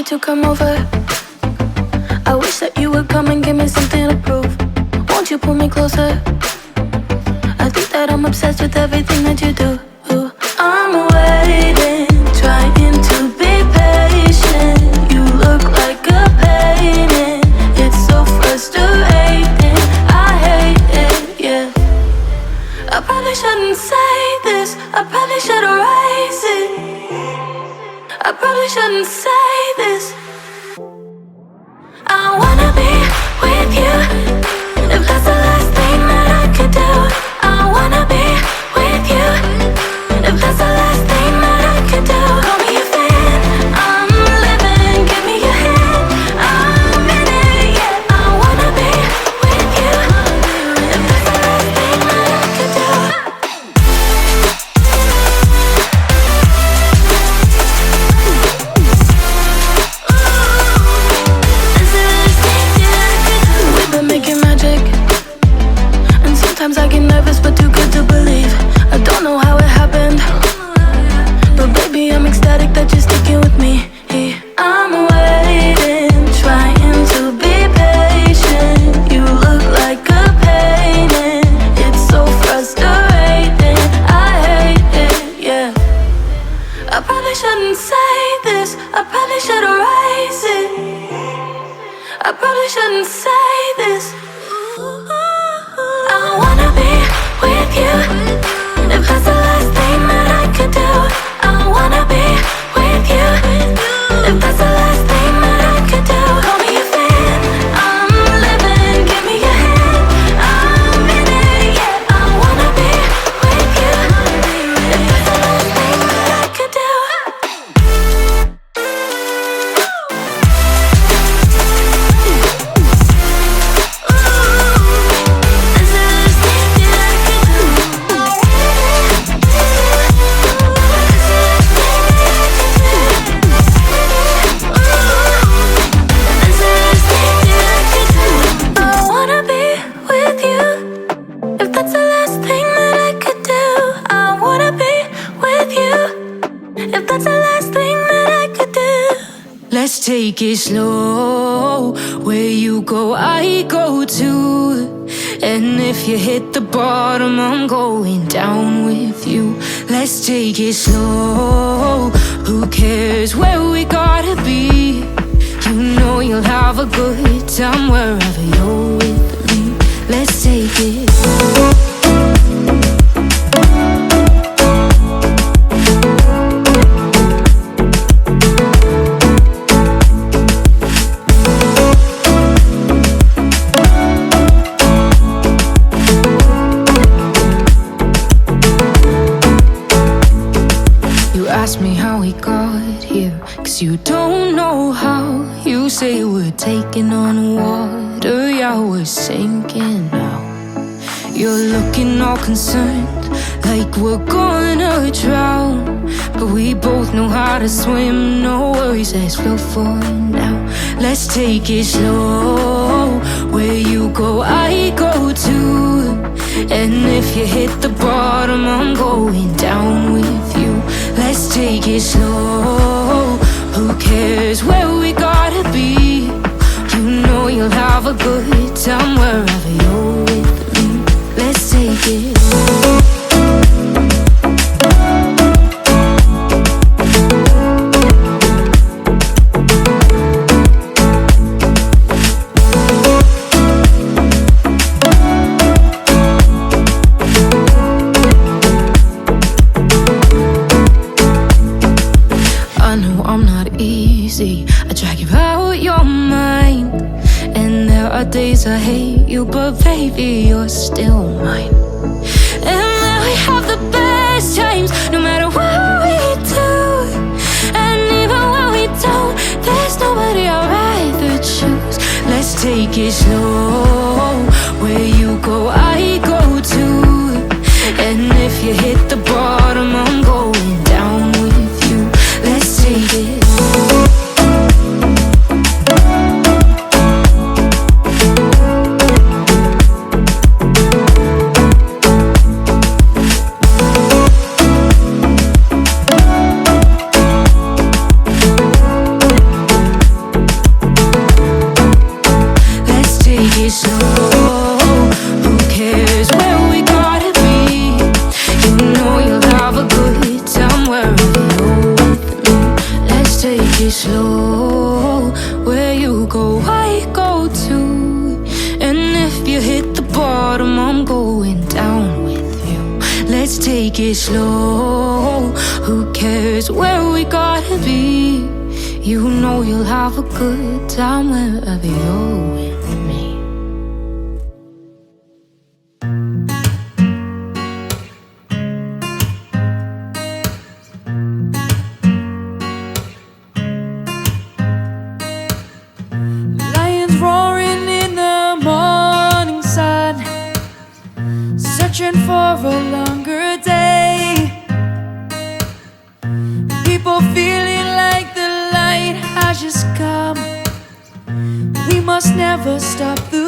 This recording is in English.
you to come over. I wish that you would come and give me something to prove. Won't you pull me closer? I think that I'm obsessed with everything that you do. I'm waiting, trying to be patient. You look like a painting. It's so frustrating. I hate it, yeah. I probably shouldn't say this. I probably should erase it. I probably shouldn't say this. I wanna be with you. If that's the last thing that I could do, I wanna be with you. If that's the last thing that I could do, call me a fan. I'm living, give me your hand. I'm in it, yeah. I wanna be with you. If that's the last thing that I could do. We've been making magic, and sometimes I get nervous but too good to believe. I don't know how it happened, but baby I'm ecstatic that you're sticking with me. I'm waiting, trying to be patient. You look like a painting. It's so frustrating. I hate it, yeah. I probably shouldn't say this. I probably should erase it. I probably shouldn't say this. I wanna be with you. If that's the last thing that I could do, I wanna be with you. If that's the last thing that I could do, call me a fan. I'm living, give me your hand. I'm in it, yeah. I wanna be with you. If that's the last thing that I could do. I wanna be with you. If that's the last thing that I could do, I wanna be with you. If that's the last thing that I could do. Let's take it slow. Where you go, I go too. And if you hit the bottom, I'm going down with you. Let's take it slow. Who cares where we gotta be? You know you'll have a good time wherever you're with me. Let's take it. You ask me how we got here, 'cause you don't know how. You say we're taking on water, yeah, we're sinking now. You're looking all concerned, like we're gonna drown. But we both know how to swim, no worries, let's flow for now. Let's take it slow. Where you go, I go too. And if you hit the bottom, I'm going down with you. Let's take it slow. Who cares where we gotta be? You know you'll have a good time wherever you're with me. Let's take it. I know I'm not easy. I drag you out your mind. And there are days I hate you, but baby, you're still mine. And then we have the best times, no matter what we do. And even when we don't, there's nobody I'd rather choose. Let's take it slow. Where you go, I go too. And if you hit the bottom, I'm going down with you. Let's take it. you hit the bottom, I'm going down with you. Let's take it slow. Who cares where we gotta be? You know you'll have a good time wherever you're with me. Lions roaring in the morning sun, searching for a longer day. People feeling like the light has just come. We must never stop the